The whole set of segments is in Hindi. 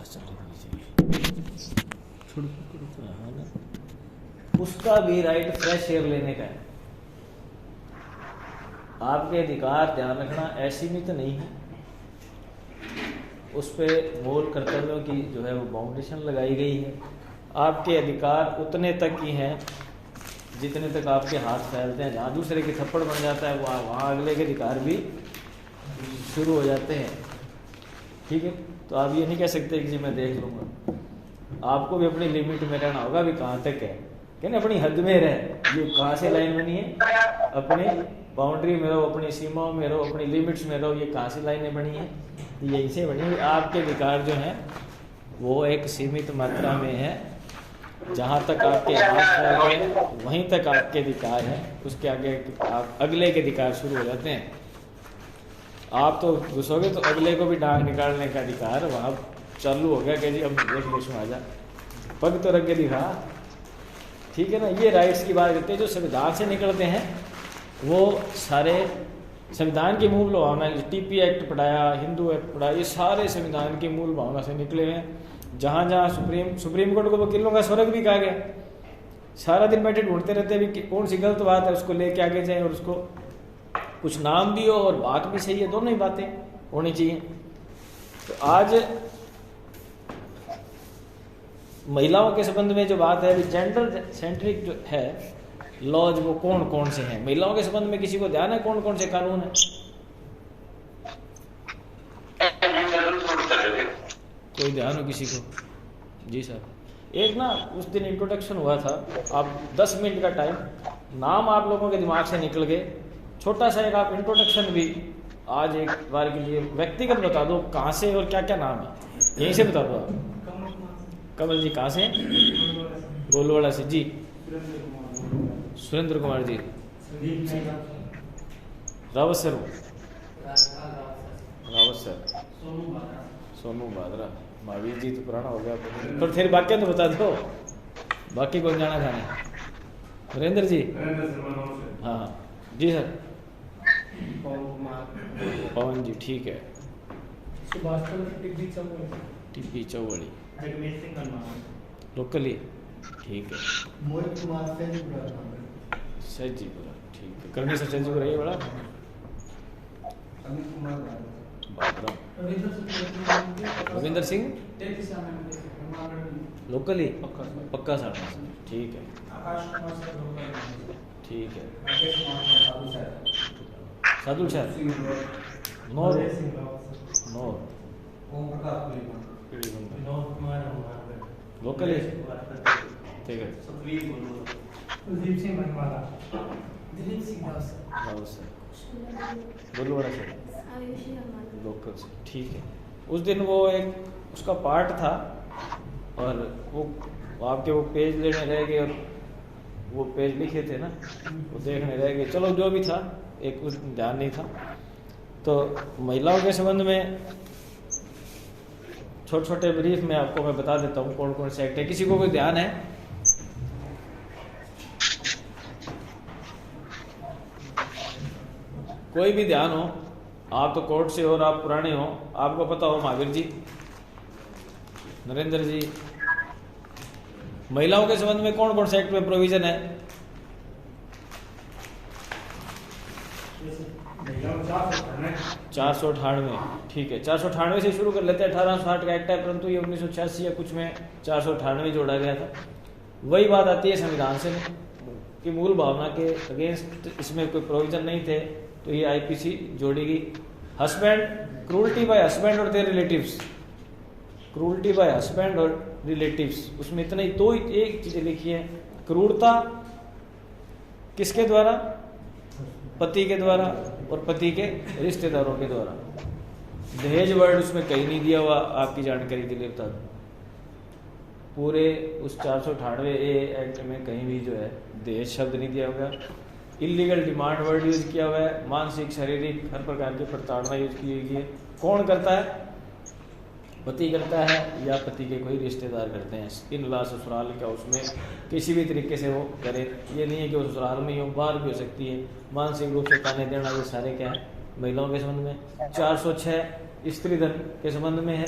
क्लास चालू होनी चाहिए। हाँ ना, उसका भी राइट फ्रेश एयर लेने का है। आपके अधिकार ध्यान रखना असीमित नहीं है, उस पर मूल कर्तव्यों की जो है वो बाउंडेशन लगाई गई है। आपके अधिकार उतने तक ही हैं जितने तक आपके हाथ फैलते हैं। जहाँ दूसरे की थप्पड़ बन जाता है वहाँ अगले के अधिकार भी शुरू हो जाते हैं। ठीक है, तो आप ये नहीं कह सकते कि जी मैं देख लूँगा। आपको भी अपनी लिमिट में रहना होगा, भी कहाँ तक है, क्या अपनी हद में रहे। ये कहाँ से लाइन बनी है, अपनी बाउंड्री में रहो, अपनी सीमाओं में रहो, अपनी लिमिट्स में रहो। ये कहाँ से लाइनें बनी है, यहीं से बनी है। आपके अधिकार जो हैं वो एक सीमित मात्रा में है। जहाँ तक आपके हाथ फैल गए वहीं तक आपके अधिकार हैं, उसके आगे आप अगले के अधिकार शुरू हो जाते हैं। आप तो घुसोगे तो अगले को भी डांग निकालने का अधिकार वहाँ चालू हो गया कि जी अब देख ले इसमें आ जा, पग तो रख के दिखा। ठीक है ना, ये राइट्स की बात करते हैं जो संविधान से निकलते हैं। वो सारे संविधान की मूल भावना, टीपी एक्ट पढ़ाया, हिंदू एक्ट पढ़ाया, ये सारे संविधान की मूल भावना से निकले हैं। जहाँ जहाँ सुप्रीम कोर्ट को वकीलों का स्वर्ग भी कहा गया। सारा दिन बैठे ढूंढते रहते हैं भी कौन सी गलत बात है, उसको लेके आगे जाएं और उसको कुछ नाम भी हो और बात भी सही है, दोनों ही बातें होनी चाहिए। तो आज महिलाओं के संबंध में जो बात है, जेंडर सेंट्रिक जो है लॉज, वो कौन कौन से हैं महिलाओं के संबंध में? किसी को ध्यान है कौन कौन से कानून है? कोई ध्यान हो किसी को? जी सर, एक ना उस दिन इंट्रोडक्शन हुआ था, आप 10 मिनट का टाइम, नाम आप लोगों के दिमाग से निकल गए। छोटा सा एक आप इंट्रोडक्शन भी आज एक बार के लिए व्यक्तिगत बता दो, कहाँ से और क्या क्या नाम है, यहीं से बता दो आप। कमल जी कहाँ से? गोलवाड़ा से। जी सुरेंद्र कुमार जी, रावत सर, रावत सर, सोनू बादरा, महावीर जी तो पुराना हो गया, पर फिर बाकी तो बता दो, बाकी कौन जाना खाना? नरेंद्र जी, हाँ जी सर, पवन जी, ठीक है, टिप्पी चौवड़ी लोकली, ठीक है, सज्जीपुरा, ठीक है, करनी से सज्जीपुरा ये बड़ा रविंदर सिंह लोकली पक्का साढ़ा, ठीक है, ठीक है, साधु सर, नौर नौर लोकली, ठीक है, कुलदीप सिंह बनवाला, दिलीप सिंह राव सर, गोलवाड़ा से लोकल से, ठीक है। उस दिन वो एक उसका पार्ट था और वो आपके वो पेज लेने रह गए और वो पेज लिखे थे ना, वो देखने रह गए। चलो जो भी था, एक उस ध्यान नहीं था। तो महिलाओं के संबंध में छोटे छोटे ब्रीफ में आपको मैं बता देता हूँ कौन कौन से एक्ट है। किसी को कोई ध्यान है? कोई भी ध्यान हो, आप तो कोर्ट से हो और आप पुराने हो, आपको पता हो। महावीर जी, नरेंद्र जी, महिलाओं के संबंध में कौन कौन से एक्ट में प्रोविजन है? 498, ठीक है, 498 से शुरू कर लेते हैं। 1860 का एक्ट है, परंतु ये 1986 या कुछ में 498 जोड़ा गया था। वही बात आती है संविधान से कि मूल भावना के अगेंस्ट इसमें कोई प्रोविजन नहीं थे, तो ये आईपीसी जोड़ी गई। हस्बैंड, क्रूल्टी बाय हस्बैंड और their relatives, cruelty by husband और रिलेटिव्स, उसमें इतना ही दो एक चीज़ें लिखी है। क्रूरता किसके द्वारा? पति के द्वारा और पति के रिश्तेदारों के द्वारा। दहेज वर्ड उसमें कहीं नहीं दिया हुआ, आपकी जानकारी के लिए बता दूं। पूरे उस 498A एक्ट में कहीं भी जो है दहेज शब्द नहीं दिया हुआ। इलीगल डिमांड वर्ड यूज किया हुआ है। मानसिक, शारीरिक, हर प्रकार की प्रताड़ना यूज की गई है। कौन करता है? पति करता है या पति के कोई रिश्तेदार करते हैं। इन ला ससुराल का उसमें किसी भी तरीके से वो करे, ये नहीं है कि वो ससुराल में ही हो, बाहर भी हो सकती है। मानसिक रूप से ताने देना, ये सारे क्या है महिलाओं के संबंध में। 406 स्त्री धन के संबंध में है।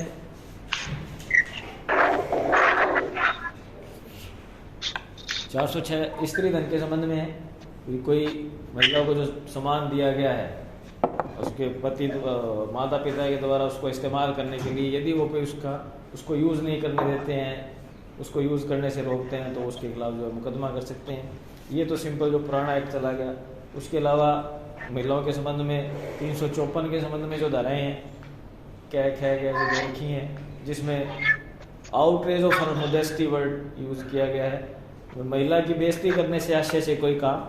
406 स्त्री धन के संबंध में है कि कोई महिला को जो सामान दिया गया है उसके पति माता पिता के द्वारा उसको इस्तेमाल करने के लिए, यदि वो कोई उसको यूज़ नहीं करने देते हैं, उसको यूज़ करने से रोकते हैं, तो उसके खिलाफ जो है मुकदमा कर सकते हैं। ये तो सिंपल जो पुराना एक्ट चला गया। उसके अलावा महिलाओं के संबंध में 354 के संबंध में जो धाराएँ हैं कैक है जो रखी हैं, जिसमें outrage of her modesty word use किया गया है। महिला की बेइज्जती करने से आशय से कोई काम,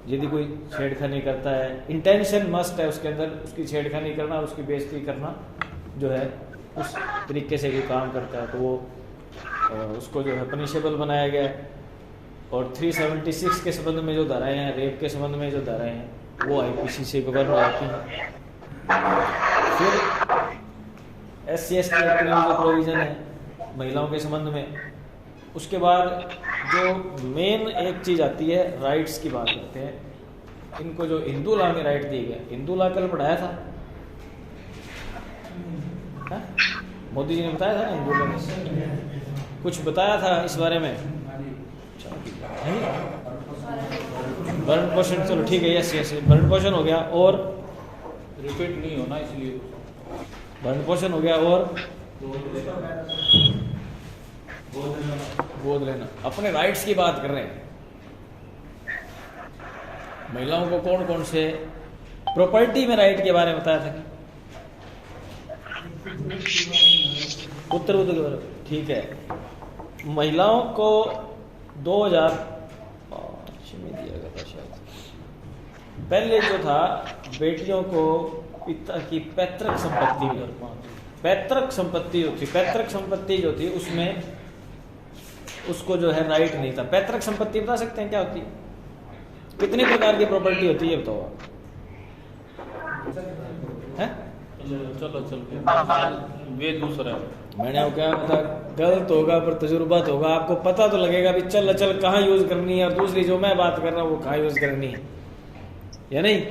यदि कोई छेड़खानी करता है, इंटेंशन मस्ट है उसके अंदर, उसकी छेड़खानी करना, उसकी बेइज्जती करना जो है उस तरीके से कोई काम करता है तो वो उसको जो है पनिशेबल बनाया गया है। और 376 के संबंध में जो धाराएँ हैं, रेप के संबंध में जो धाराएँ हैं, वो IPC से गवर्न हो जाती हैं। फिर SC ST एक्ट में जो प्रोविज़न है महिलाओं के संबंध में, उसके बाद जो मेन एक चीज़ आती है राइट्स की बात करते हैं। इनको जो हिंदू लॉ में राइट दिए गए, हिंदू लॉ कल पढ़ाया था हा? मोदी जी ने बताया था ना हिंदू लॉ में, कुछ बताया था इस बारे में। भरण पोषण, चलो ठीक है, यस यस, भरण पोषण हो गया और रिपीट नहीं होना इसलिए भरण पोषण हो गया और गोद लेना। अपने राइट्स की बात कर रहे हैं। महिलाओं को कौन कौन से प्रॉपर्टी में राइट के बारे में बताया था? उत्तर उत्तर के बारे में, ठीक है। महिलाओं को 2005 में दिया गया था शायद। पहले जो था बेटियों को पिता की पैतृक संपत्ति जो थी, पैतृक संपत्ति जो थी उसमें उसको जो है राइट नहीं था। पैतृक संपत्ति बता सकते हैं क्या होती है? कितनी प्रकार की प्रॉपर्टी होती है बताओ आप? हैं? चलो वे दूसरा मैंने वो क्या मतलब गलत होगा पर तजुर्बा तो होगा, आपको पता तो लगेगा भी चल कहाँ यूज करनी है और दूसरी जो मैं बात कर रहा हूँ वो कहाँ यूज करनी है या नहीं।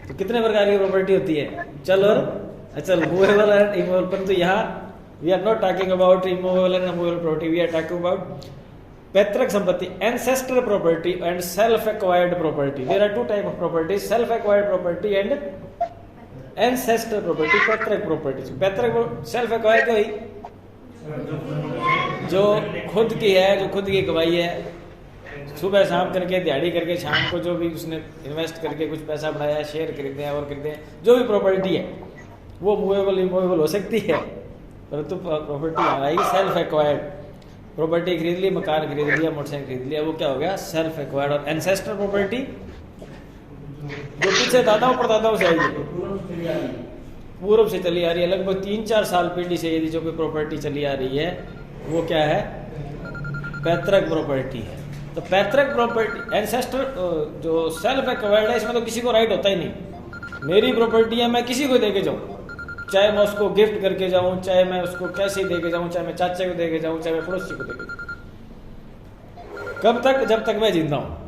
तो कितने प्रकार की प्रॉपर्टी होती है? चल और चल मूवेबल एंड इमूवेबल, परंतु यहाँ we are not talking about immovable and movable property, we are talking about पैतृक संपत्ति, ancestor property and self acquired property. There are two type of property, self acquired property and ancestor property. पैतृक प्रॉपर्टी, पैतृक सेल्फ एक्वायर्ड हुई जो खुद की है, जो खुद की कमाई है, सुबह शाम करके दिहाड़ी करके शाम को जो भी उसने इन्वेस्ट करके कुछ पैसा बनाया, शेयर खरीदे हैं और खरीदे हैं, जो भी प्रॉपर्टी है वो मूवेबल इमूवेबल हो सकती है, परंतु property I self acquired. Property खरीद ली, मकान खरीद लिया, मोटरसाइकिल खरीद लिया, वो क्या हो गया? Self acquired. और एंसेस्टर प्रॉपर्टी जो पीछे दादाओं परदादाओं से आई है, पूर्व से चली आ रही है, लगभग 3-4 साल पीढ़ी से यदि जो कोई प्रॉपर्टी चली आ रही है वो क्या है? पैतृक प्रॉपर्टी है। तो पैतृक प्रॉपर्टी, एंसेस्टर जो सेल्फ एक्वायर्ड है, इसमें तो किसी को राइट होता ही नहीं। मेरी प्रॉपर्टी है, मैं किसी को दे के जाऊँ, चाहे मैं उसको गिफ्ट करके जाऊँ, चाहे मैं उसको कैसे दे के जाऊँ, चाहे मैं चाचे को दे के जाऊँ, चाहे मैं पड़ोसी को दे के जाऊँ। कब तक? जब तक मैं जिंदा हूँ।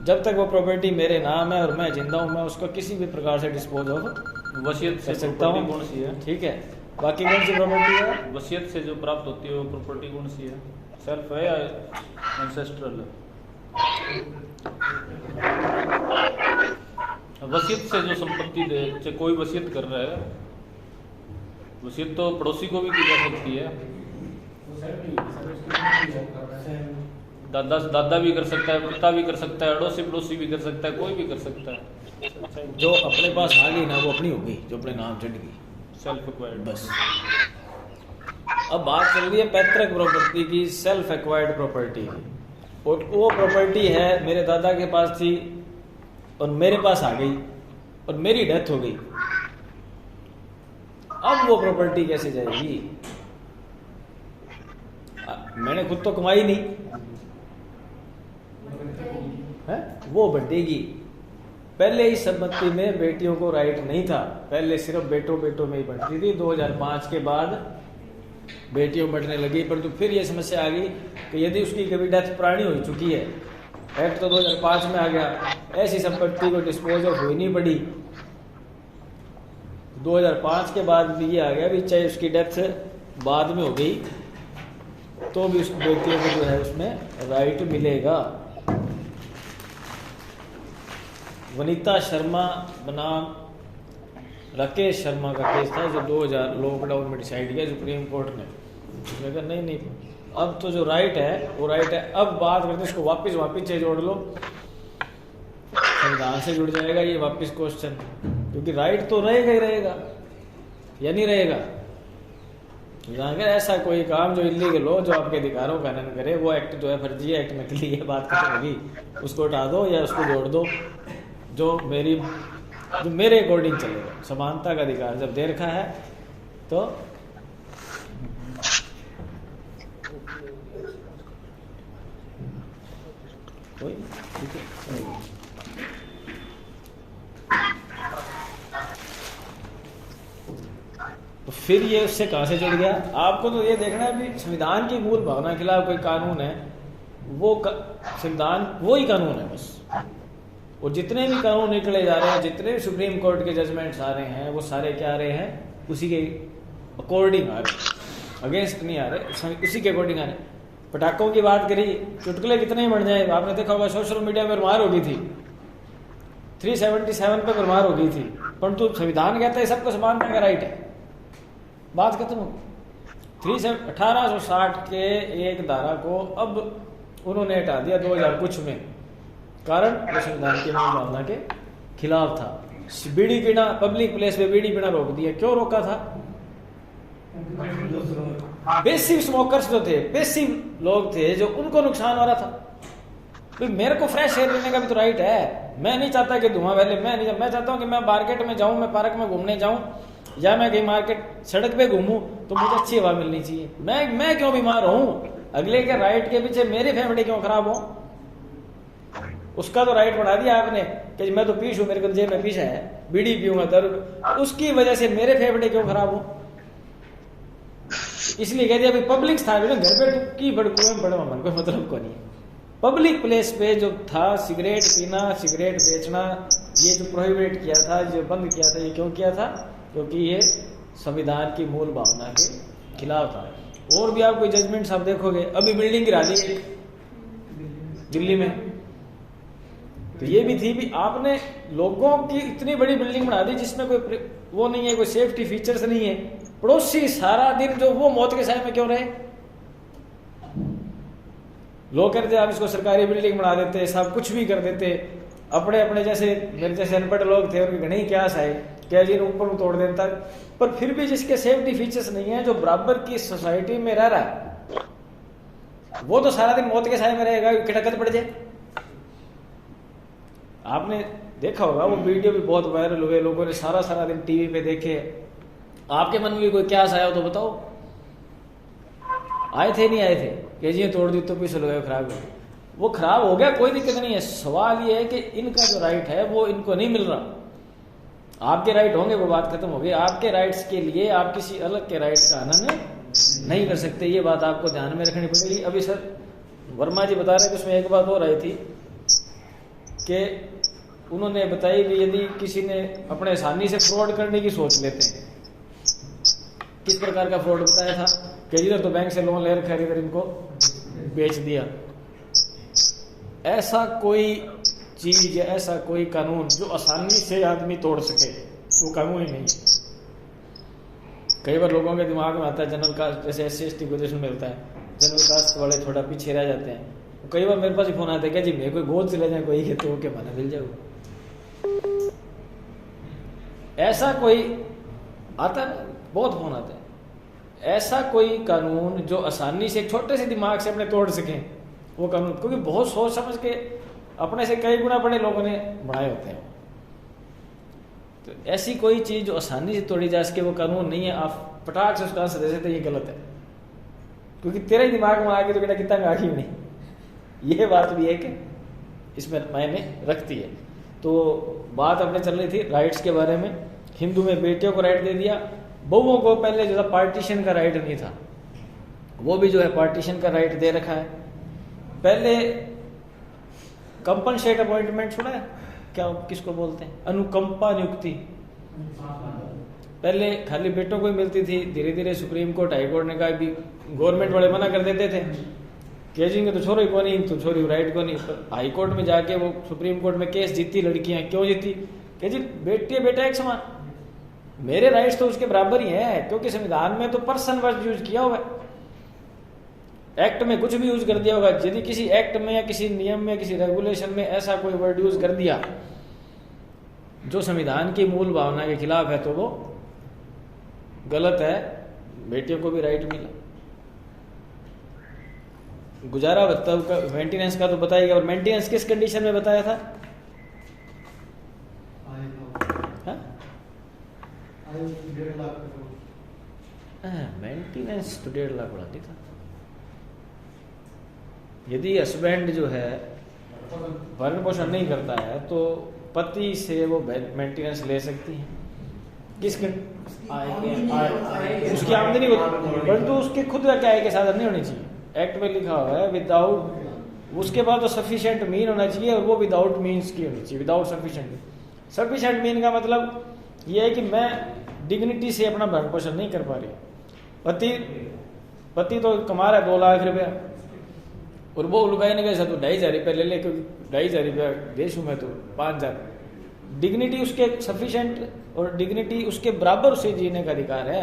जब तक वो प्रॉपर्टी मेरे नाम है और मैं जिंदा हूँ, मैं उसको किसी भी प्रकार से डिस्पोज ऑफ वसीयत कर सकता हूँ। कौन सी है? ठीक है। बाकी कौन सी प्रॉपर्टी है? वसीयत से जो प्राप्त होती है वो प्रॉपर्टी कौन सी है? सेल्फ है या एंसेस्ट्रल है? वसीयत से जो संपत्ति दे, चाहे कोई वसीयत कर रहा है, वसीयत तो पड़ोसी को भी की जा सकती है, दादा भी कर सकता है, पिता भी कर सकता है, अड़ोसी पड़ोसी भी कर सकता है, कोई भी कर सकता है। जो अपने पास आ गई ना वो अपनी हो गई, जो अपने नाम चढ़ गई, सेल्फ एक्वायर्ड। बस। अब बात चल रही है पैतृक प्रॉपर्टी की, सेल्फ एक्वायर्ड प्रॉपर्टी की। और वो प्रॉपर्टी है मेरे दादा के पास थी और मेरे पास आ गई और मेरी डेथ हो गई, अब वो प्रॉपर्टी कैसे जाएगी? मैंने खुद तो कमाई नहीं है, वो बंटेगी। पहले इस संपत्ति में बेटियों को राइट नहीं था, पहले सिर्फ बेटों में ही बंटती थी। 2005 के बाद बेटियों बंटने लगी, परंतु फिर ये समस्या आ गई कि यदि उसकी कभी डेथ पुरानी हो चुकी है, एक्ट तो 2005 में आ गया, ऐसी संपत्ति को डिस्पोज ऑफ होनी पड़ी। 2005 के बाद भी ये आ गया भी चाहे उसकी डेथ बाद में हो गई तो भी उस व्यक्ति को जो है उसमें राइट मिलेगा। वनीता शर्मा बनाम राकेश शर्मा का केस था जो 2000 लॉकडाउन में डिसाइड किया सुप्रीम कोर्ट ने। उसने कहा नहीं अब तो जो राइट है वो राइट है, अब बात करते इसको वापस से जोड़ लो, संविधान से जुड़ जाएगा ये वापस क्वेश्चन, क्योंकि राइट तो रहेगा ही रहेगा या नहीं रहेगा। अगर ऐसा कोई काम जो इलीगल हो, जो आपके अधिकारों का हनन करे, वो एक्ट जो है फर्जी एक्ट नकली है, बात खत्म होगी, उसको हटा दो या उसको जोड़ दो जो मेरे अकॉर्डिंग चलेगा। समानता का अधिकार जब दे रखा है तो कोई ठीक है। तो फिर ये उससे कहां से जुड़ गया? आपको तो ये देखना है भी संविधान की मूल भावना के खिलाफ कोई कानून है, वो संविधान वो ही कानून है बस। और जितने भी कानून निकले जा रहे हैं, जितने भी सुप्रीम कोर्ट के जजमेंट्स आ रहे हैं, वो सारे क्या आ रहे हैं? उसी के अकॉर्डिंग आ रहे, अगेंस्ट नहीं आ रहे, उसी के अकॉर्डिंग आ रहे। पटाखों की बात करी, चुटकुले कितने ही बढ़ जाए, आपने देखा होगा सोशल मीडिया में मार हो गई थी, 377 पे मार हो गई थी, परंतु संविधान कहता है सबको समानता का राइट है, बात खत्म हो। 1860 के एक धारा को अब उन्होंने हटा दिया 2000 कुछ में, कारण वो संविधान की मूल भावना के खिलाफ था। बीड़ी पीना, पब्लिक प्लेस पे बीड़ी पीना रोक दिया, क्यों रोका था? पेसिव स्मोकर्स जो थे, पेसिव लोग थे जो उनको नुकसान हो रहा था। तो मेरे को फ्रेश एयर लेने का भी तो राइट है, मैं नहीं चाहता कि धुआं फैले, मैं चाहता हूं कि मैं मार्केट में जाऊं, मैं पार्क में घूमने जाऊं, या मैं कहीं मार्केट सड़क पे घूमूं तो मुझे अच्छी हवा मिलनी चाहिए। मैं क्यों बीमार हूं? अगले के राइट के पीछे मेरी फैमिली क्यों खराब हो? उसका तो राइट बढ़ा दिया आपने कि मैं तो पीछू, मेरे को जेब में पीछा है, बीड़ी पीऊंगा दर्द, उसकी वजह से मेरे फेफड़े क्यों खराब हो? इसलिए कह दिया पब्लिक था घर पे की बड़ा मन कोई मतलब को नहीं। पब्लिक प्लेस पे जो था सिगरेट पीना, सिगरेट बेचना, ये जो प्रोहिबिट किया था, जो बंद किया था, ये क्यों किया था? क्योंकि ये संविधान की मूल भावना के खिलाफ था। और भी आप कोई जजमेंट्स आप देखोगे, अभी बिल्डिंग गिरा दी दिल्ली में, तो ये भी थी भी आपने लोगों की इतनी बड़ी बिल्डिंग बना दी जिसमें कोई वो नहीं है, कोई सेफ्टी फीचर्स नहीं है। पड़ोसी सारा दिन जो वो मौत के साए में क्यों रहे? लोग कहते आप इसको सरकारी बिल्डिंग बना देते, सब कुछ भी कर देते, अपने जैसे मेरे जैसे अनपढ़ लोग थे उनके घने ही क्या आए क्या जी ऊपर तोड़ देता, पर फिर भी जिसके सेफ्टी फीचर्स नहीं है, जो बराबर की सोसाइटी में रह रहा है, वो तो सारा दिन मौत के साए में रहेगा, खिड़कत पड़ जाए। आपने देखा होगा वो वीडियो भी बहुत वायरल हुए, लोगों ने सारा दिन टीवी पे देखे। आपके मन में भी कोई क्या आया हो तो बताओ, आए थे नहीं आए थे कि जी तोड़ दी तो पीछे लोग खराब हो, वो खराब हो गया, कोई दिक्कत नहीं है। सवाल ये है कि इनका जो राइट है वो इनको नहीं मिल रहा। आपके राइट होंगे, वो बात खत्म हो गई। आपके राइट्स के लिए आप किसी अलग के राइट का हनन नहीं कर सकते, ये बात आपको ध्यान में रखनी पड़ेगी। अभी सर वर्मा जी बता रहे थे, उसमें एक बात और आई थी कि उन्होंने बताई कि यदि किसी ने अपने आसानी से फ्रॉड करने की सोच लेते हैं, किस प्रकार का फ्रॉड बताया था कि इधर तो बैंक से लोन ले रखा है, इधर इनको बेच दिया। ऐसा कोई चीज, ऐसा कोई कानून जो आसानी से आदमी तोड़ सके, वो कानून ही नहीं है। कई बार लोगों के दिमाग में आता है जनरल कास्ट, जैसे SC/ST को जैसे मिलता है, जनरल कास्ट वाले थोड़ा पीछे रह जाते हैं। कई बार मेरे पास ही फोन आता है क्या जी मेरे कोई गोद से ले जाए कोई तो के माना मिल जाओ, ऐसा कोई आता है, बहुत फोन आते हैं। ऐसा कोई कानून जो आसानी से छोटे से दिमाग से अपने तोड़ सके, वो कानून, क्योंकि बहुत सोच समझ के अपने से कई गुना बड़े लोगों ने बनाए होते हैं। तो ऐसी कोई चीज जो आसानी से तोड़ी जा सके वो कानून नहीं है। आप पटाख से उसका आंसर दे सकते, ये गलत है, क्योंकि तेरे दिमाग में आके तो बेटा कितना आखी नहीं। ये बात भी है कि इसमें मायने रखती है। तो बात अपने चल रही थी राइट्स के बारे में। हिंदू में बेटियों को राइट दे दिया, बहुओं को पहले जो था पार्टीशन का राइट नहीं था, वो भी जो है पार्टीशन का राइट दे रखा है। पहले कंपनसेट अपॉइंटमेंट सुना है क्या, किसको बोलते हैं? अनुकंपा नियुक्ति, पहले खाली बेटों को ही मिलती थी, धीरे धीरे सुप्रीम कोर्ट हाई कोर्ट ने कहा कि गवर्नमेंट वाले मना कर देते थे केजिंग तो छोरो ही को नहीं, तो छोरी राइट को नहीं। हाई कोर्ट में जाके वो सुप्रीम कोर्ट में केस जीती लड़कियां, क्यों जीती कि जी बेटी बेटा एक समान, मेरे राइट्स तो उसके बराबर ही है, क्योंकि संविधान में तो पर्सन वर्ड यूज किया हुआ है, एक्ट में कुछ भी यूज कर दिया होगा। यदि किसी एक्ट में या किसी नियम में किसी रेगुलेशन में ऐसा कोई वर्ड यूज कर दिया जो संविधान की मूल भावना के खिलाफ है तो वो गलत है। बेटियों को भी राइट मिला। गुजारा भत्ता का मेंटेनेंस का तो बताइएगा, और मेंटेनेंस किस कंडीशन में बताया था? मेंटेनेंस तो 1.5 लाख बढ़ाती था। यदि हस्बैंड जो है भरण पोषण नहीं करता है तो पति से वो मेंटेनेंस ले सकती है। किस उसकी आमदनी होती, परंतु उसके खुद का क्या है के साधन नहीं होनी चाहिए। एक्ट में लिखा हुआ है विदाउट, उसके बाद तो सफिशिएंट मीन होना चाहिए, और वो विदाउट मीन्स की होनी चाहिए, विदाउट सफिशिएंट। सफिशिएंट मीन का मतलब ये है कि मैं डिग्निटी से अपना भरण पोषण नहीं कर पा रही। पति तो कमा रहा है 2 लाख रुपया, और वो लुगाई ने कैसा तो 2,500 रुपया ले ले, क्योंकि 2,500 रुपया देश हूँ मैं तो 5,000। डिग्निटी उसके सफिशिएंट और डिग्निटी उसके बराबर उसे जीने का अधिकार है।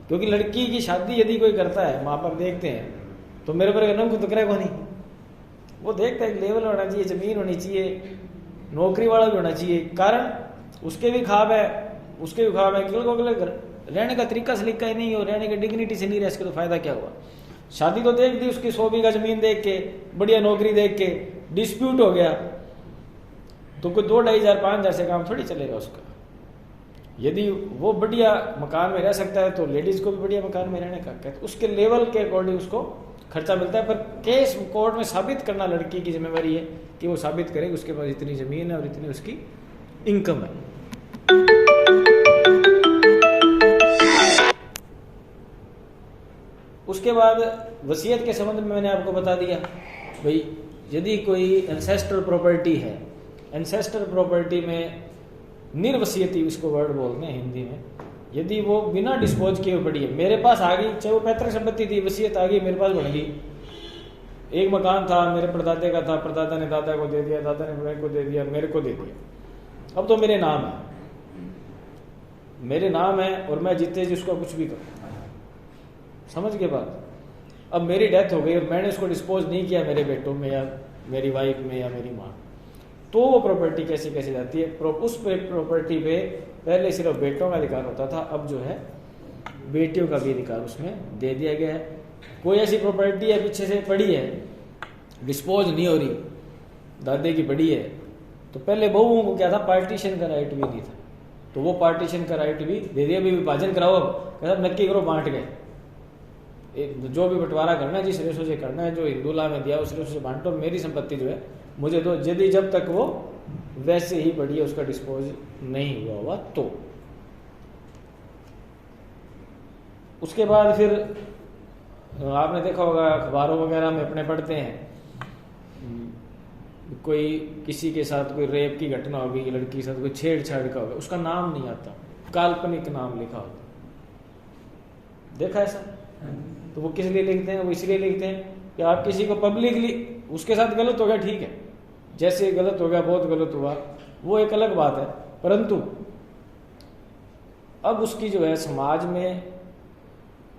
क्योंकि लड़की की शादी यदि कोई करता है, माँ बाप देखते हैं तो मेरे पर नम को तो करेगा नहीं, वो देखता है लेवल होना चाहिए, जमीन होनी चाहिए, नौकरी वाला भी होना चाहिए, कारण उसके भी ख्वाब है, उसके भी ख्वाब है। क्योंकि रहने का तरीका सलीका ही नहीं हो, रहने की डिग्निटी से नहीं रह सके तो फायदा क्या हुआ। शादी तो देख दी उसकी 100 बीघा जमीन देख के, बढ़िया नौकरी देख के, डिस्प्यूट हो गया तो कोई 2,500 5,000 से काम थोड़ी चलेगा उसका। यदि वो बढ़िया मकान में रह सकता है तो लेडीज को भी बढ़िया मकान में रहने का कहते, उसके लेवल के अकॉर्डिंग उसको खर्चा मिलता है। पर केस कोर्ट में साबित करना लड़की की जिम्मेवारी है कि वो साबित करे कि उसके पास इतनी जमीन है और इतनी उसकी इनकम है। उसके बाद वसीयत के संबंध में मैंने आपको बता दिया भाई, यदि कोई एंसेस्ट्रल प्रॉपर्टी है, एंसेस्ट्रल प्रॉपर्टी में निर्वसीयती इसको वर्ड बोलते हैं हिंदी में, यदि वो बिना डिस्पोज किए पड़ी है, मेरे पास आ गई, चाहे वो पैतृक संपत्ति थी, वसीयत आ गई मेरे पास बन गई, एक मकान था मेरे परदादे का था, परदादा ने दादा को दे दिया, दादा ने मेरे को दे दिया, मेरे को दे दिया, अब तो मेरे नाम है, मेरे नाम है और मैं जीते जी उसका कुछ भी करूँ, समझ के बाद अब मेरी डेथ हो गई और मैंने उसको डिस्पोज नहीं किया मेरे बेटों में या मेरी वाइफ में या मेरी माँ, तो वो प्रॉपर्टी कैसे कैसे जाती है। उस प्रॉपर्टी पे पहले सिर्फ बेटों का अधिकार होता था, अब जो है बेटियों का भी अधिकार उसमें दे दिया गया है। कोई ऐसी प्रॉपर्टी है पीछे से पड़ी है, डिस्पोज नहीं हो रही, दादे की पड़ी है, तो पहले बहुओं को क्या था, पार्टीशन का राइट भी नहीं था, तो वो पार्टीशन का राइट भी दे दिया। भी विभाजन कराओ, अब कहता नक्की करो, बांट गए, जो भी बंटवारा करना है जिस रेशो से करना है, जो हिंदू लॉ में दिया उस रेशो से बांटो, मेरी संपत्ति जो है मुझे दो, यदि जब तक वो वैसे ही पड़ी है उसका डिस्पोज नहीं हुआ हुआ तो। उसके बाद फिर आपने देखा होगा अखबारों वगैरह में अपने पढ़ते हैं, कोई किसी के साथ कोई रेप की घटना होगी, लड़की के साथ कोई छेड़छाड़ का होगा, उसका नाम नहीं आता, काल्पनिक नाम लिखा होता, देखा ऐसा? तो वो किस लिए लिखते हैं? वो इसलिए लिखते हैं कि आप किसी को पब्लिकली, उसके साथ गलत हो गया ठीक है, जैसे गलत हो गया बहुत गलत हुआ वो एक अलग बात है, परंतु अब उसकी जो है समाज में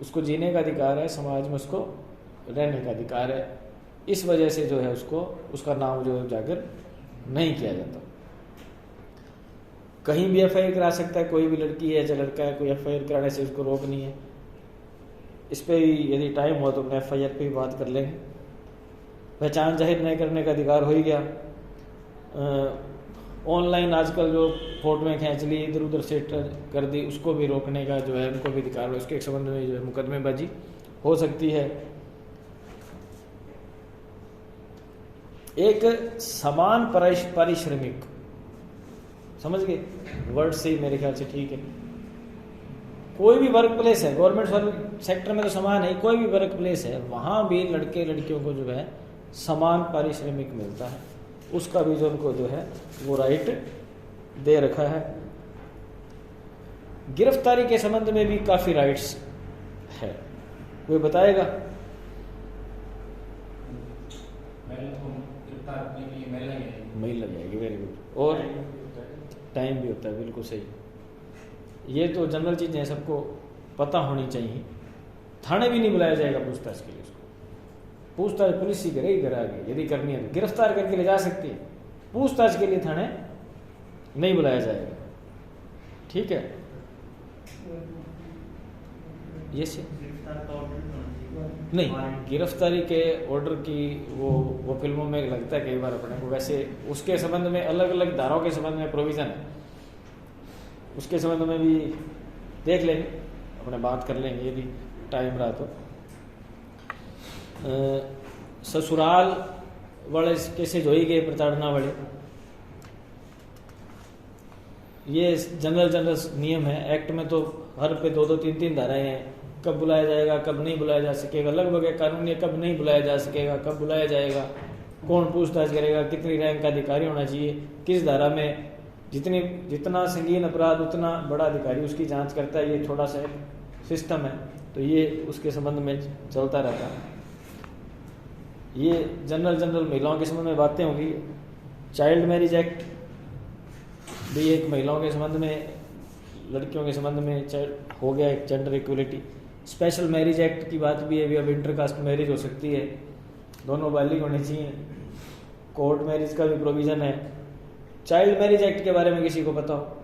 उसको जीने का अधिकार है, समाज में उसको रहने का अधिकार है, इस वजह से जो है उसको उसका नाम जो उजागर नहीं किया जाता। कहीं भी FIR करा सकता है, कोई भी लड़की है या लड़का है, कोई FIR कराने से उसको रोक नहीं है। इस पर यदि टाइम हो तो मैं FIR पे भी बात कर लेंगे। पहचान जाहिर नहीं करने का अधिकार हो ही गया। ऑनलाइन आजकल जो फोटोएं खींच ली इधर उधर से कर दी, उसको भी रोकने का जो है उनको भी अधिकार है, उसके संबंध में जो है मुकदमेबाजी हो सकती है। एक समान पारिश्रमिक, समझ गए वर्ड से मेरे ख्याल से ठीक है। कोई भी वर्क प्लेस है, गवर्नमेंट सेक्टर में तो समान है, कोई भी वर्क प्लेस है वहां भी लड़के लड़कियों को जो है समान पारिश्रमिक मिलता है, उसका भी जो उनको जो है वो राइट दे रखा है। गिरफ्तारी के संबंध में भी काफ़ी राइट्स है, कोई बताएगा? मेल लग जाएगी, वेरी गुड। और टाइम भी होता है, बिल्कुल सही। ये तो जनरल चीज़ें सबको पता होनी चाहिए। थाने भी नहीं बुलाया जाएगा पूछताछ के लिए, उसको पूछताछ पुलिस ही करेगी घर आगे, यदि करनी है तो गिरफ्तार करके ले जा सकती है, पूछताछ के लिए थाने नहीं बुलाया जाएगा। ठीक है, ये से नहीं, गिरफ्तारी के ऑर्डर की वो फिल्मों में लगता है कई बार अपने को, वैसे उसके संबंध में अलग अलग धाराओं के संबंध में प्रोविज़न है, उसके संबंध में भी देख लेंगे, अपने बात कर लेंगे यदि टाइम रहा तो। ससुराल वाले केसेज हो ही गए, प्रताड़ना वाले, ये जनरल नियम है। एक्ट में तो हर पे 2-2, 3-3 धाराएं हैं, कब बुलाया जाएगा, कब नहीं बुलाया जा सकेगा, लगभग एक कानून है कब नहीं बुलाया जा सकेगा, कब बुलाया जाएगा, कौन पूछताछ करेगा, कितनी रैंक का अधिकारी होना चाहिए, किस धारा में, जितना संगीन अपराध उतना बड़ा अधिकारी उसकी जांच करता है, ये थोड़ा सा सिस्टम है, तो ये उसके संबंध में चलता रहता है। ये जनरल महिलाओं के संबंध में बातें होंगी। चाइल्ड मैरिज एक्ट भी एक महिलाओं के संबंध में, लड़कियों के संबंध में हो गया एक gender equality. Special marriage act की बात भी है, अब इंटरकास्ट मैरिज हो सकती है, दोनों बालिग होनी चाहिए। कोर्ट मैरिज का भी प्रोविज़न है। चाइल्ड मैरिज एक्ट के बारे में किसी को पता हो?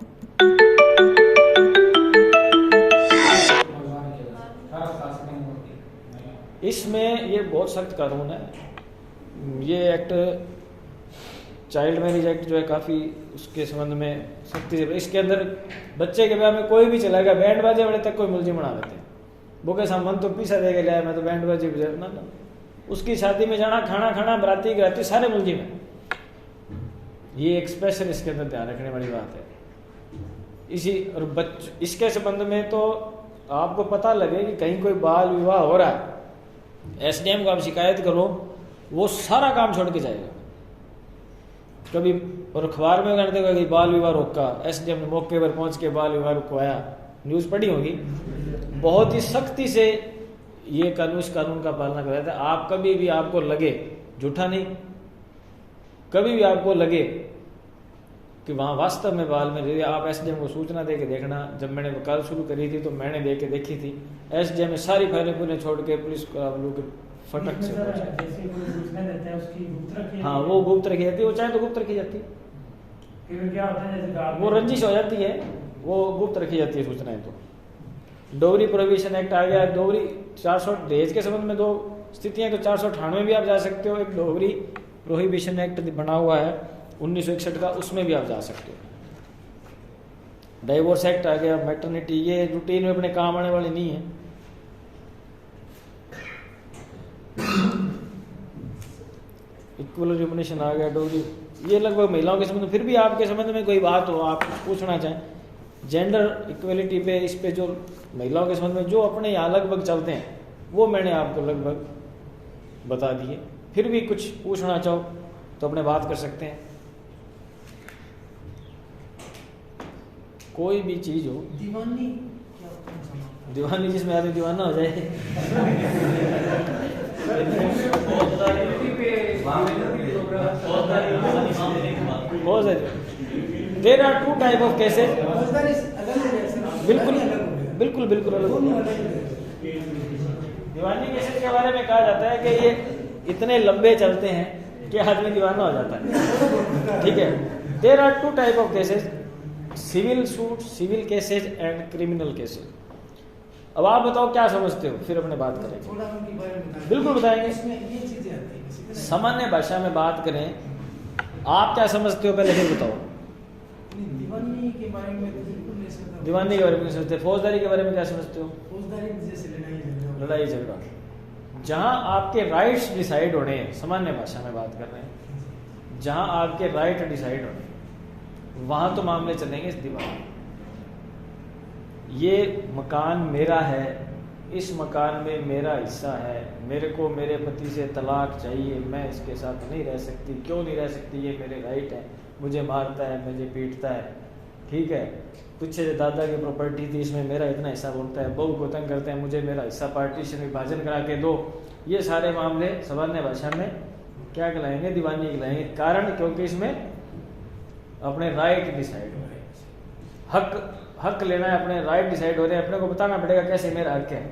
इसमें ये बहुत सख्त कानून है। ये एक्ट चाइल्ड मैरिज एक्ट जो है काफ़ी उसके संबंध में सख्ती से, इसके अंदर बच्चे के ब्याह में कोई भी चलाएगा, बैंड बाजे वाले तक कोई मुलजिम बना देते हैं। वो के सामान तो पीसा देके लाया, मैं तो बैंड बाजे बजा ना, उसकी शादी में जाना, खाना खाना, बराती गिराती सारे मुलजिम हैं। ये एक स्पेशल इसके अंदर ध्यान रखने वाली बात है। इसके संबंध में तो आपको पता लगे कि कहीं कोई बाल विवाह हो रहा है, एसडीएम को आप शिकायत करो, वो सारा काम छोड़ के जाएगा। कभी और अखबार में कर देगा कि बाल विवाह रोका, एसडीएम ने मौके पर पहुंच के बाल विवाह रुकवाया, न्यूज़ पढ़ी होगी। बहुत ही सख्ती से ये कानून, इस कानून का पालना कराया था। आप कभी भी आपको लगे, झूठा नहीं, कभी भी आपको लगे कि वहाँ वास्तव में बाल में, आप एसडीएम को सूचना दे के देखना। जब मैंने वकालत शुरू करी थी तो मैंने दे के देखी थी, एसडीएम ने सारी फाइलें पूरे छोड़ के पुलिस को आप लोग फटक से, हाँ वो गुप्त रखी जाती है, वो चाहे तो गुप्त रखी जाती है, वो रंजिश हो जाती है, वो गुप्त रखी जाती है सूचनाएं। तो डोगरी प्रोहिबिशन एक्ट आ गया, डोगरी 400 दहेज के संबंध में 2 स्थितियां, तो 468 में भी आप जा सकते हो। एक डोगरी प्रोहिबिशन एक्ट बना हुआ है 1961 का, उसमें भी आप जा सकते हो। डाइवोर्स एक्ट आ गया, मैटरनिटी, ये रूटीन में अपने काम आने वाले नहीं है। इक्वल रिम्यूनरेशन आ गया, डोगरी, ये लगभग महिलाओं के संबंध में। फिर भी आपके संबंध में कोई बात हो, आप पूछना चाहें जेंडर इक्वलिटी पे, इस पे जो महिलाओं के संबंध में जो अपने यहाँ लगभग चलते हैं, वो मैंने आपको लगभग बता दिए। फिर भी कुछ पूछना चाहो तो अपने बात कर सकते हैं। कोई भी चीज हो, दीवानी जिसमें आदमी दीवाना हो जाए। There are 2 type of cases, बिल्कुल अलग। दीवानी केसेस के बारे में कहा जाता है कि ये इतने लंबे चलते हैं कि आदमी दीवाना हो जाता है। ठीक है, there are 2 type of cases, civil suit, civil cases and criminal cases. अब आप बताओ क्या समझते हो, फिर अपने बात करेंगे। बिल्कुल बताएंगे, सामान्य भाषा में बात करें, आप क्या समझते हो पहले फिर बताओ। दीवानी के बारे में बिल्कुल नहीं समझते। दीवानी के बारे में समझते। फौजदारी के बारे में क्या समझते हो? फौजदारी जैसे लड़ाई झगड़ा, जहां आपके राइट्स डिसाइड होने हैं, सामान्य भाषा में बात कर रहे हैं, जहां आपके राइट डिसाइड होने, वहां तो मामले चलेंगे इस दीवानी। ये मकान मेरा है, इस मकान में मेरा हिस्सा है, मेरे को मेरे पति से तलाक चाहिए, मैं इसके साथ नहीं रह सकती। क्यों नहीं रह सकती? ये मेरे राइट है, मुझे मारता है, मुझे पीटता है, ठीक है, पीछे जो दादा की प्रॉपर्टी थी इसमें मेरा इतना हिस्सा बनता है, बहू को तंग करते हैं, मुझे मेरा हिस्सा पार्टीशन विभाजन करा के दो, ये सारे मामले सामान्य भाषा में क्या कहलाएंगे? दीवानी कहलाएंगे। कारण क्योंकि इसमें अपने राइट डिसाइड हो रहे हैं, हक लेना है, अपने राइट डिसाइड हो रहे हैं, अपने को बताना पड़ेगा कैसे मेरा हक है।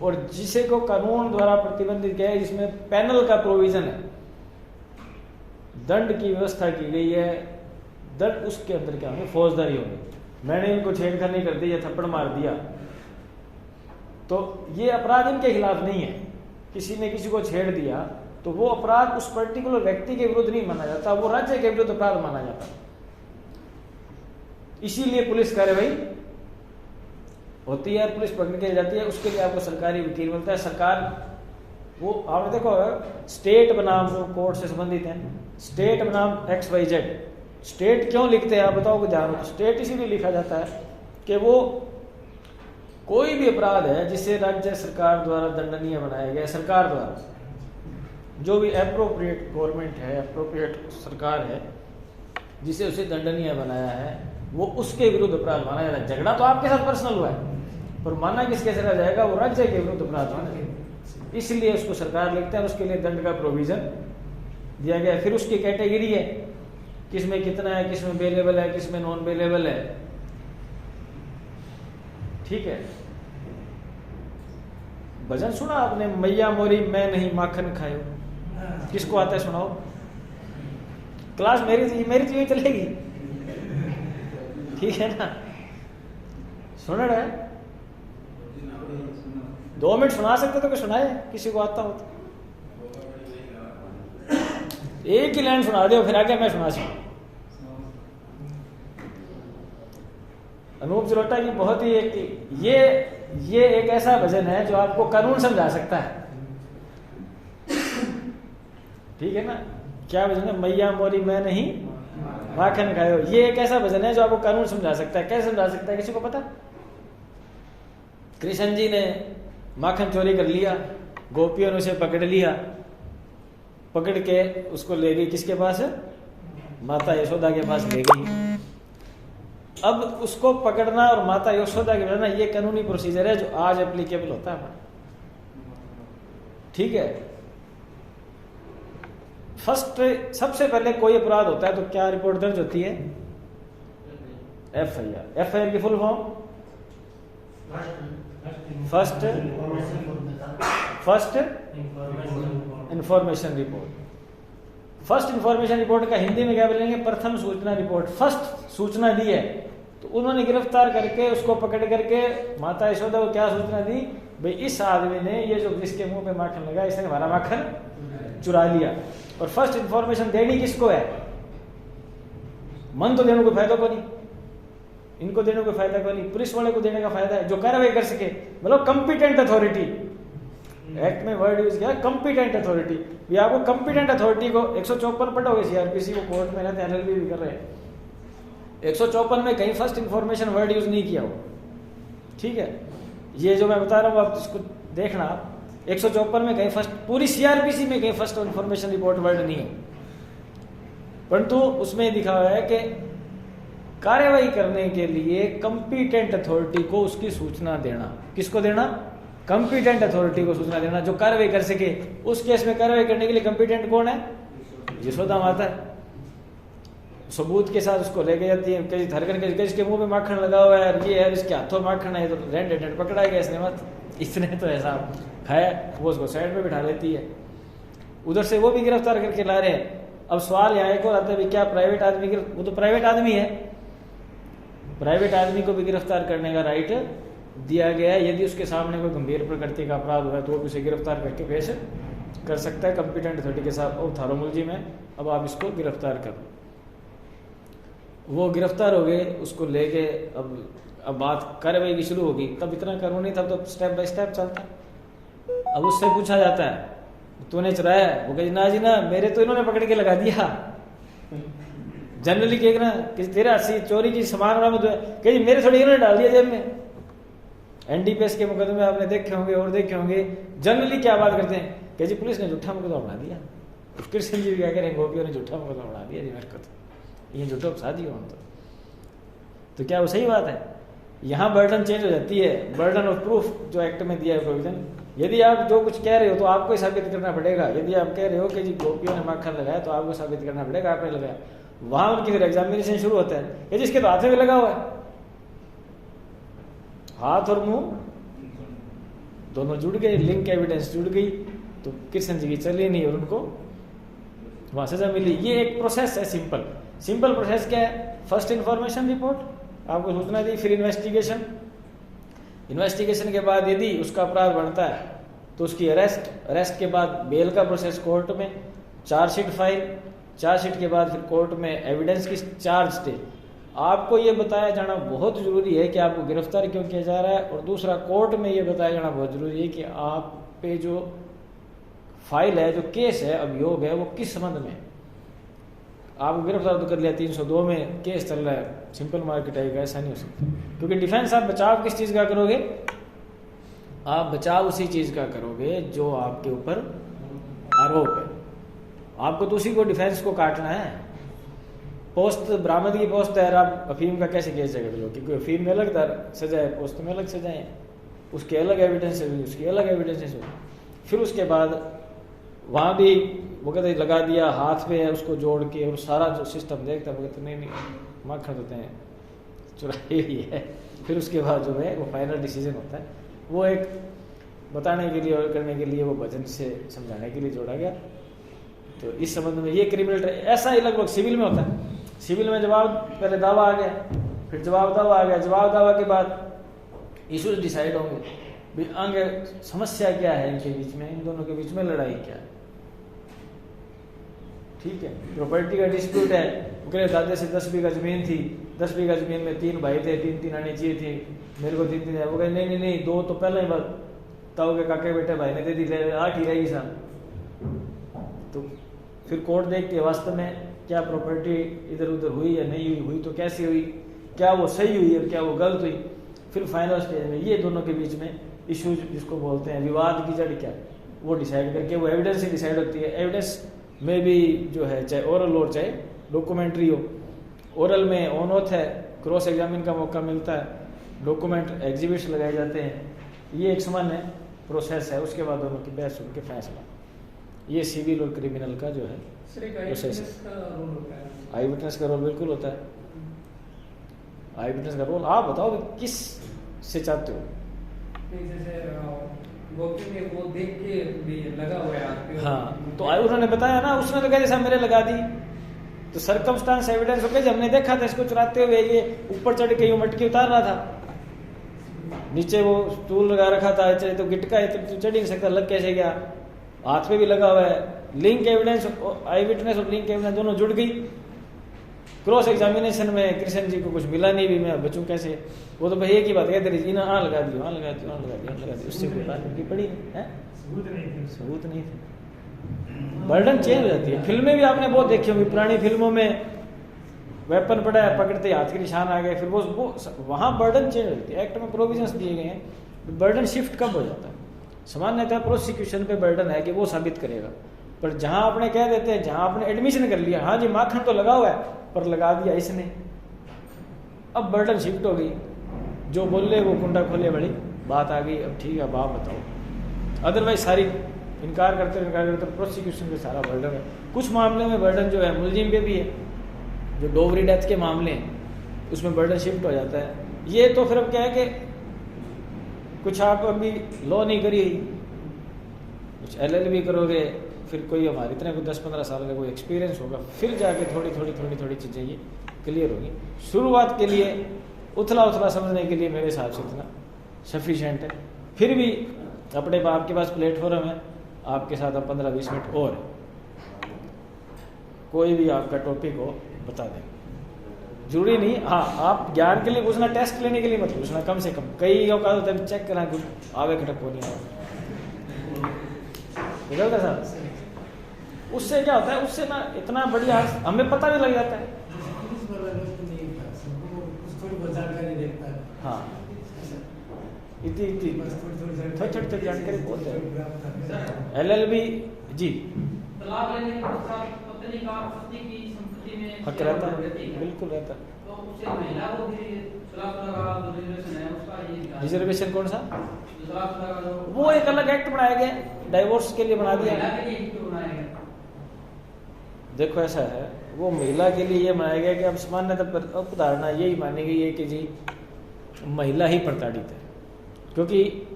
और जिसे को कानून द्वारा प्रतिबंधित किया है, जिसमें पैनल का प्रोविजन है, दंड की व्यवस्था की गई है, दंड उसके अंदर क्या होंगे? फौजदारी होगी। मैंने इनको छेड़खानी कर दी या थप्पड़ मार दिया तो ये अपराध इनके खिलाफ नहीं है। किसी ने किसी को छेड़ दिया तो वो अपराध उस पर्टिकुलर व्यक्ति के विरुद्ध नहीं माना जाता, वो राज्य के विरुद्ध अपराध माना जाता। इसीलिए पुलिस कार्रवाई होती है, पुलिस पकड़ के जाती है, उसके लिए आपको सरकारी वकील मिलता है। सरकार वो आप देखो स्टेट बनाम वो कोर्ट से संबंधित है, स्टेट बनाम XYZ। स्टेट क्यों लिखते हैं आप बताओ? ध्यान रखो, स्टेट इसीलिए लिखा जाता है कि वो कोई भी अपराध है जिसे राज्य सरकार द्वारा दंडनीय बनाया गया, सरकार द्वारा जो भी एप्रोप्रिएट गवर्नमेंट है, एप्रोप्रिएट सरकार है जिसे उसे दंडनीय बनाया है, वो उसके विरुद्ध अपराध माना जाता है। झगड़ा तो आपके साथ पर्सनल हुआ है पर माना किसके चला जाएगा? वो राज्य के विरुद्ध अपराध माना जाएगा, इसलिए उसको सरकार लिखते हैं, उसके लिए दंड का प्रोविजन दिया गया। फिर उसकी कैटेगरी है, किसमें कितना है, किसमें बेलेबल है, किसमें नॉन बेलेबल है, ठीक है। भजन सुना आपने? मैया मोरी मैं नहीं माखन खायो, किसको आता है सुनाओ? क्लास मेरी तो यही चलेगी, ठीक है ना? सुन रहे हैं? 2 मिनट सुना सकते तो कोई सुनाए, किसी को आता हो तो एक ही लाइन सुना दो, फिर आगे मैं सुना सकूं। अनूप जलोटा की बहुत ही ये एक ऐसा भजन है जो आपको कानून समझा सकता है, ठीक है ना? क्या भजन है? मैया मोरी मैं नहीं माखन खायो। ये एक ऐसा भजन है जो आपको कानून समझा सकता है। कैसे समझा सकता है, किसी को पता? कृष्ण जी ने माखन चोरी कर लिया, गोपियों ने उसे पकड़ लिया, पकड़ के उसको ले गई किसके पास? माता यशोदा के पास ले गई। अब उसको पकड़ना और माता यशोदा के पकड़ना ये कानूनी प्रोसीजर है जो आज एप्लीकेबल होता है, ठीक है। फर्स्ट सबसे पहले कोई अपराध होता है तो क्या रिपोर्ट दर्ज होती है? FIR। FIR की full form first information report. First information report का हिंदी में क्या बोलेंगे? प्रथम सूचना रिपोर्ट। फर्स्ट सूचना दी है तो उन्होंने गिरफ्तार करके उसको पकड़ करके माता यशोदा को क्या सूचना दी? भाई इस आदमी ने ये जो जिसके मुंह पे माखन लगा इसने हमारा माखन चुरा लिया। और फर्स्ट इंफॉर्मेशन देनी किसको है? मन तो देने को फायदा को नहीं, इनको देने को फायदा को नहीं, पुलिस वाले को देने का फायदा है जो कार्रवाई कर सके, मतलब कंपिटेंट अथॉरिटी। एक्ट में वर्ड यूज किया कंपिटेंट अथॉरिटी। ये आपको कंपिटेंट अथॉरिटी को 154 पढ़ोगे CRPC को, कोर्ट में रहते LLB भी कर रहे हैं। 154 में कहीं फर्स्ट इंफॉर्मेशन वर्ड यूज नहीं किया हो, ठीक है। ये जो मैं बता रहा हूँ आप इसको देखना, 154 में कहीं फर्स्ट, पूरी CRPC में कहीं फर्स्ट इंफॉर्मेशन रिपोर्ट वर्ड नहीं है, परंतु उसमें दिखा हुआ है कि कार्रवाई करने के लिए कंपिटेंट अथॉरिटी को उसकी सूचना देना। किसको देना? कंपिटेंट अथॉरिटी को सूचना देना जो कार्रवाई कर सके। उस केस में कार्रवाई करने के लिए कंपिटेंट कौन है? यशोदा माता है। सबूत के साथ उसको लेके जाती है, कहीं धरकर के इसके मुंह में माखन लगा हुआ है, ये है इसके हाथों माखन है, तो रेड पकड़ा गया इसने, मत इसने तो ऐसा खाया, वो उसको साइड में बिठा लेती है। उधर से वो भी गिरफ्तार करके ला रहे हैं। अब सवाल यहाँ एक और आता है, क्या प्राइवेट आदमी, वो तो प्राइवेट आदमी है, प्राइवेट आदमी को भी गिरफ्तार करने का राइट दिया गया है। यदि उसके सामने कोई गंभीर प्रकृति का अपराध हुआ है तो वो उसे गिरफ्तार करके पेश कर सकता है कंपिटेंट अथॉरिटी के साथ। और थारो मुलजिम में अब आप इसको गिरफ्तार करो। वो गिरफ्तार हो गए, उसको लेके अब बात कार्रवाई की शुरू होगी। तब इतना कानूनी, तब तो स्टेप बाय स्टेप चलता। अब उससे पूछा जाता है तूने चुराया? वो कहे ना जी ना, मेरे तो इन्होंने पकड़ के लगा दिया। जनरली कहेगा ना कि तेरा चोरी की सामान बरामद हुआ, कहे मेरे थोड़ी इन्होंने डाल दिया जेब में। NDPS के मुकदमे आपने देखे होंगे और देखे होंगे। जनरली क्या बात करते हैं कि जी पुलिस ने झूठा मुकदमा बना दिया। कृष्ण जी भी क्या करें, गोपियों ने झूठा मुकदमा बना दिया जी मेरे को, तो ये झूठो फंसा दिया। हम तो तो क्या वो सही बात है? यहाँ बर्डन चेंज हो जाती है, बर्डन ऑफ प्रूफ जो एक्ट में दिया है प्रोविजन। यदि आप जो कुछ कह रहे हो तो आपको ही साबित करना पड़ेगा। यदि आप कह रहे हो कि जी गोपियों ने माखन लगाया तो आपको साबित करना पड़ेगा आपने लगाया। वहां उनकी फिर एग्जामिनेशन शुरू होता है, ये जिसके तो हाथ में भी लगा हुआ है, हाथ और मुंह दोनों जुड़ गए, लिंक एविडेंस जुड़ गई, तो कृष्ण जी की चली नहीं और उनको वहां सजा मिली। ये एक प्रोसेस है, सिंपल प्रोसेस। क्या है? फर्स्ट इंफॉर्मेशन रिपोर्ट, आपको सूचना दी, फिर इन्वेस्टिगेशन के बाद यदि उसका अपराध बढ़ता है तो उसकी अरेस्ट के बाद बेल का प्रोसेस कोर्ट में, चार्जशीट फाइल, चार्जशीट के बाद फिर कोर्ट में एविडेंस की चार्ज स्टे। आपको ये बताया जाना बहुत जरूरी है कि आपको गिरफ्तार क्यों किया जा रहा है, और दूसरा कोर्ट में ये बताया जाना बहुत जरूरी है कि आप पे जो फाइल है, जो केस है, अभियोग है, वो किस संबंध में। आपको गिरफ्तार तो कर लिया, 302 में केस चल रहा है, सिंपल मार्केट आएगा, ऐसा नहीं हो सकता। क्योंकि डिफेंस आप बचाव किस चीज का करोगे? आप बचाव उसी चीज का करोगे जो आपके ऊपर आरोप है। आपको तो उसी को, डिफेंस को काटना है। पोस्त बरामद की पोस्त है, आप अफीम का कैसे केस कर लो? क्योंकि अफीम में अलग सजा है, पोस्त में अलग सजा है, उसके अलग एविडेंस है, उसकी अलग एविडेंस है। फिर उसके बाद वहां भी वो कहते लगा दिया, हाथ पे है, उसको जोड़ के, और सारा जो सिस्टम देखता है वो कहते नहीं माखन होते हैं चुराई हुई है। फिर उसके बाद जो है वो फाइनल डिसीजन होता है, वो एक बताने के लिए और करने के लिए, वो वजन से समझाने के लिए जोड़ा गया। तो इस संबंध में ये क्रिमिनल ऐसा ही लगभग सिविल में होता है। सिविल में जवाब, पहले दावा आ गया, फिर जवाब दावा आ गया, जवाब दावा के बाद इशूज डिसाइड होंगे, भी आगे समस्या क्या है इनके बीच में, इन दोनों के बीच में लड़ाई क्या है। ठीक है, प्रॉपर्टी का डिस्प्यूट है, वो कह रहे दादे से 10 बीघा जमीन थी, 10 बीघा जमीन में 3 भाई थे, 3 आने चाहिए थी, मेरे को 3 है। वो कहे नहीं 2 तो पहले ही बात ताऊ के काके बेटे भाई ने दे दी, 8 ही रहेगी साहब। तो फिर कोर्ट देखती है वास्तव में क्या प्रॉपर्टी इधर उधर हुई या नहीं हुई, तो कैसे हुई, क्या वो सही हुई और क्या वो गलत हुई। फिर फाइनल स्टेज में ये दोनों के बीच में इश्यूज, जिसको बोलते हैं विवाद की जड़ क्या, वो डिसाइड करके, वो एविडेंस से डिसाइड होती है। एविडेंस में भी जो है, चाहे ओरल हो चाहे डॉक्यूमेंट्री हो, ओरल में ऑन ऑथ है, क्रॉस एग्जामिन का मौका मिलता है, डॉक्यूमेंट एग्जिबिट्स लगाए जाते हैं। ये एक सामान्य प्रोसेस है। उसके बाद दोनों की बहस उनके फैसला, ये सिविल और क्रिमिनल का जो है प्रोसेस है। आई विटनेस का रोल बिल्कुल होता है। आई विटनेस का रोल आप बताओ किस से चाहते हो? वो देख के भी लगा हुआ है। हाँ, तो उन्होंने बताया ना, उसने तो कहा जैसा मेरे लगा दी, तो सर्कमस्टांस एविडेंस हो गया। हमने देखा था इसको चुराते हुए, ये ऊपर चढ़ के मटकी उतार रहा था, नीचे वो स्टूल लगा रखा था, चढ़े तो गिटका है तो चढ़ ही नहीं सकता, लग कैसे गया, हाथ पे भी लगा हुआ है। लिंक एविडेंस, आई विटनेस और लिंक एविडेंस दोनों जुड़ गई। क्रॉस एग्जामिनेशन में कृष्ण जी को कुछ मिला नहीं, भी मैं बचूं कैसे? वो तो भाई एक ही बात कहते रही, हाँ लगा दी, हाँ लगा दी, हाँ लगा दी, उससे कोई बात नहीं पड़ी है, सबूत नहीं थे। बर्डन चेंज हो जाती है। फिल्में भी आपने बहुत देखी होंगी, पुरानी फिल्मों में वेपन पड़ा है, पकड़ते हाथ के निशान आ गए, फिर वो वहाँ बर्डन चेंज हो जाती है। एक्ट में प्रोविजंस दिए गए हैं, बर्डन शिफ्ट कब हो जाता है? सामान्यतः प्रोसिक्यूशन पे बर्डन है कि वो साबित करेगा, पर जहां आपने कह देते हैं, जहां आपने एडमिशन कर लिया, हाँ जी माखन तो लगा हुआ है, पर लगा दिया इसने, अब बर्डन शिफ्ट हो गई, जो बोले वो कुंडा खोले वाली बात आ गई। अब ठीक है, अब आप बताओ। अदरवाइज सारी इनकार करते प्रोसिक्यूशन पे सारा बर्डन है। कुछ मामले में बर्डन जो है मुलजिम पे भी है, जो डोवरी डेथ के मामले हैं उसमें बर्डन शिफ्ट हो जाता है। ये तो फिर अब क्या है कि कुछ आप अभी लॉ नहीं करी, कुछ LLB करोगे, फिर कोई हमारी इतने कोई 10-15 साल का कोई एक्सपीरियंस होगा, फिर जाके थोड़ी चीज़ें ये क्लियर होगी। शुरुआत के लिए उथला समझने के लिए मेरे हिसाब से इतना सफिशिएंट है। फिर भी अपने आपके पास प्लेटफॉर्म है, आपके साथ अब 15-20 मिनट और है, कोई भी आपका टॉपिक हो बता दें, जरूरी नहीं। हाँ, आप ज्ञान के लिए पूछना, टेस्ट लेने के लिए मत पूछना, कम से कम। कई औकात होता है चेक करना, कुछ आवे खटक को नहीं आवे साहब। उससे क्या होता है, उससे ना इतना बढ़िया हमें पता भी लग जाता है। हाँ, इतनी थोड़ी जानकारी बहुत है। LLB जी तलाक लेने के पश्चात पत्नी का पति की संपत्ति में हक रहता है, बिल्कुल रहता है। तो उससे महिला को भी सुलभ का जो रिजर्वेशन है उसका ये रिजर्वेशन कौन सा? सुलभ का जो वो एक अलग एक्ट बनाया गया, डाइवोर्स के लिए बना दिया। महिला के लिए क्यों बनाया गया? देखो ऐसा है, वो महिला के लिए ये बनाया गया कि अब सामान्यतः अवधारणा यही मानी गई है कि जी महिला ही प्रताड़ित है, क्योंकि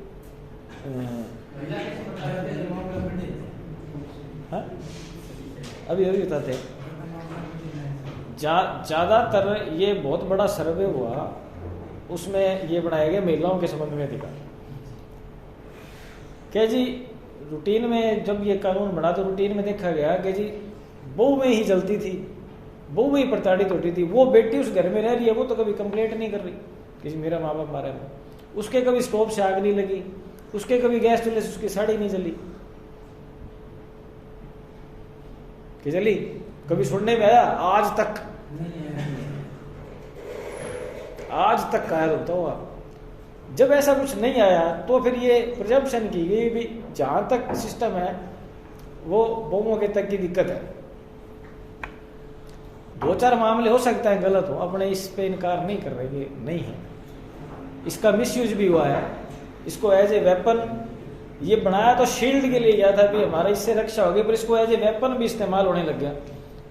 महिला कैसे प्रताड़ित है जब मामला पीड़ित है? हाँ अभी बताते हैं। ज़्यादातर ये बहुत बड़ा सर्वे हुआ, उसमें ये बनाया गया महिलाओं के संबंध में अधिकार। क्या जी रूटीन में जब ये कानून बना तो रूटीन में देखा गया कि जी बहू में ही जलती थी, बहू में ही प्रताड़ित होती थी। वो बेटी उस घर में रह रही है, वो तो कभी कंप्लेंट नहीं कर रही कि जी मेरा माँ बाप मारे में, उसके कभी स्टोव से आग नहीं लगी, उसके कभी गैस चूल्हे से उसकी साड़ी नहीं जली कि जली, कभी सुनने में आया? आज तक कायल होता हुआ। जब ऐसा कुछ नहीं आया तो फिर ये प्रिजम्पशन की गई भी जहां तक सिस्टम है वो बहुओं के तक की दिक्कत है। 2-4 मामले हो सकता है गलत हो, अपने इस पे इनकार नहीं कर रहे, ये नहीं है। इसका मिसयूज भी हुआ है, इसको एज ए वेपन ये बनाया तो शील्ड के लिए गया था भी हमारा इससे रक्षा होगी, पर इसको एज ए वेपन भी इस्तेमाल होने लग गया।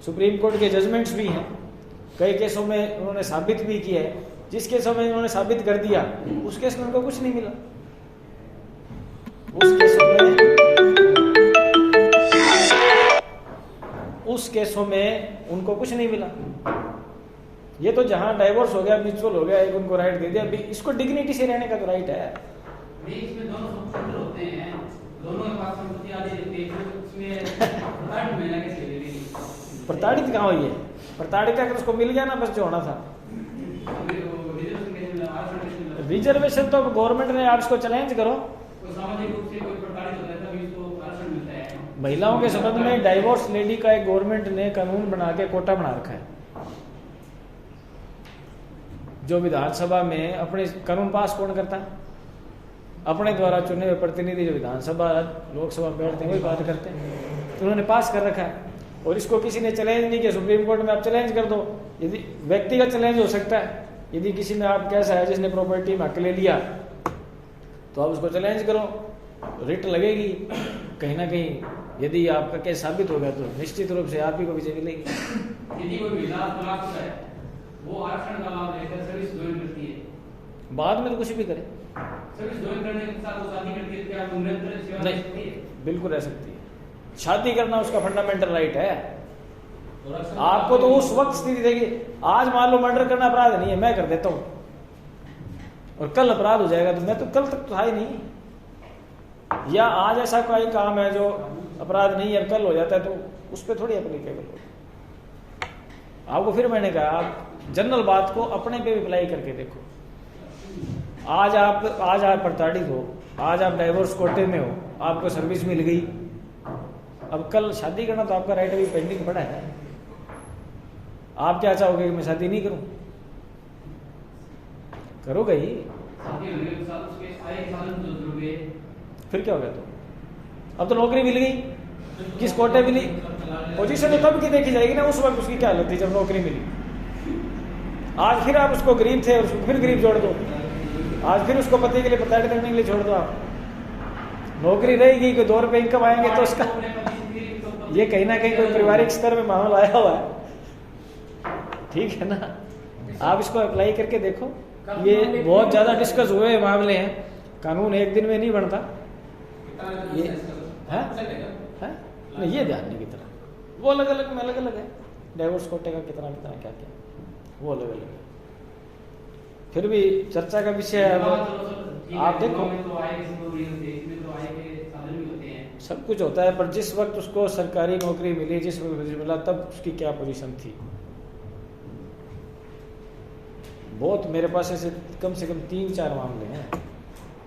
सुप्रीम कोर्ट के जजमेंट्स भी हैं, कई केसों में उन्होंने साबित भी किया है। जिस केसों में उन्होंने साबित कर दिया उस केस में उनको कुछ नहीं मिला, उस केसों में उनको कुछ नहीं मिला। ये तो जहां डाइवोर्स हो गया, म्यूचुअल हो गया, एक उनको राइट दे दिया, इसको डिग्निटी से रहने का तो राइट है। इसमें दोनों स्वतंत्र होते हैं, दोनों के पास संपत्ति आदि रहती है, उसमें प्रताड़ित महिला कैसे ले लेगी? प्रताड़ित कहाँ हुई है? प्रताड़ित अगर उसको मिल गया ना बस जो होना था। रिजर्वेशन तो गवर्नमेंट ने, आप इसको चैलेंज करो। सामाजिक रूप से कोई प्रताड़ित होता है तभी उसको आरक्षण मिलता है। महिलाओं के संबंध में डाइवोर्स लेडी का एक गवर्नमेंट ने कानून बना के कोटा बना रखा है। जो विधानसभा में अपने कानून पास कौन करता है? अपने द्वारा चुने हुए प्रतिनिधि जो विधानसभा लोकसभा में बैठते हैं वही बात करते हैं। तो उन्होंने पास कर रखा है और इसको किसी ने चैलेंज नहीं किया। सुप्रीम कोर्ट में आप चैलेंज कर दो, यदि व्यक्तिगत चैलेंज हो सकता है, यदि किसी में आप कैसा है जिसने प्रॉपर्टी में हक ले लिया तो आप उसको चैलेंज करो, रिट लगेगी कहीं ना कहीं। यदि आपका केस साबित हो गया तो निश्चित रूप से आप ही को विजय मिलेगी। यदि कोई महिला तलाक है वो आरक्षण का लाभ लेकर सर्विस ज्वाइन करती है, बाद में तो कुछ भी करे, सर्विस ज्वाइन करने के साथ वो शादी करती है, क्या निरंतर सेवा नहीं, कर सकती है? बिल्कुल रह सकती है। शादी करना उसका फंडामेंटल राइट है। आपको तो उस वक्त स्थिति देगी, आज मान लो मर्डर करना अपराध नहीं है, मैं कर देता हूँ और कल अपराध हो जाएगा तो मैं तो कल तक तो था ही नहीं। या आज ऐसा कोई काम है जो अपराध नहीं है, कल हो जाता है तो उस पर थोड़ी एप्लीकेबल हो। आपको फिर मैंने कहा आप जनरल बात को अपने पे भी अप्लाई करके देखो। आज आप प्रताड़ित हो, आज आप डाइवोर्स कोटे में हो, आपको सर्विस मिल गई, अब कल शादी करना तो आपका राइट अभी पेंडिंग पड़ा है। आप क्या चाहोगे कि मैं शादी नहीं करूं? करोगे ही, शादी होने के साथ उसके आए साधन जो जुड़ गए, फिर क्या हो गया? तो अब तो नौकरी मिल गई, किस कोटे मिली? पोजीशन तो तब की देखी जाएगी ना, उस वक्त उसकी क्या हालत थी जब नौकरी मिली। आज फिर आप उसको गरीब थे और उसको फिर गरीब जोड़ दो, आज फिर उसको पति के लिए प्रताड़ित करने के लिए छोड़ दो। आप नौकरी रहेगी, कोई 2 रुपए इनकम आएंगे तो उसका ये कहीं ना कहीं कोई पारिवारिक स्तर में माहौल आया हुआ है, ठीक है ना। आप इसको अप्लाई करके देखो, ये बहुत ज्यादा डिस्कस हुए मामले हैं, कानून एक दिन में नहीं बनता। ये है नहीं, ये ध्यान नहीं की तरह वो अलग अलग में अलग अलग है। डाइवोर्स कोटे का कितना क्या क्या वो अलग अलग है, फिर भी चर्चा का विषय है। आप देखो सब कुछ होता है, पर जिस वक्त उसको सरकारी नौकरी मिली, जिस वक्त मिला, तब उसकी क्या पोजीशन थी। बहुत मेरे पास ऐसे कम से कम 3-4 मामले हैं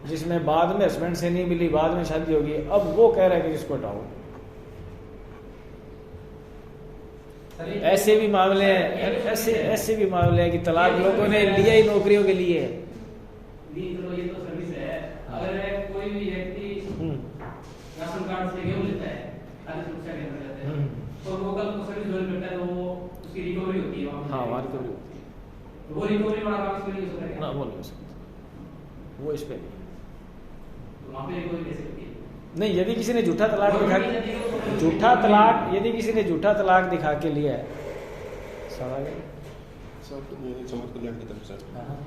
जिसमें बाद में हस्बैंड से नहीं मिली, बाद में शादी होगी, अब वो कह रहा है कि जिसको हटाओ। ऐसे भी मामले हैं, ऐसे भी मामले हैं कि तलाक लोगों ने लिया ही नौकरियों के लिए है। ये तो सर्विस है। अगर कोई भी व्यक्ति राशन कार्ड से गेहूं लेता है, खाद्य सुरक्षा केंद्र जाता है, तो वो कल को सर्विस ज्वाइन करता है तो वो उसकी रिकवरी होती है। हाँ, वहाँ रिकवरी होती है। वो रिकवरी वाला काम इसमें नहीं हो सकता ना क्या? वो नहीं हो सकता, वो इस पे नहीं। तो वहाँ पे रिकवरी कैसे होती है? नहीं, यदि किसी ने झूठा तलाक दिखा तो झूठा तलाक यदि किसी ने झूठा तलाक दिखा के लिया है, समझ गए? सब समाज कल्याण की तरफ से हाँ।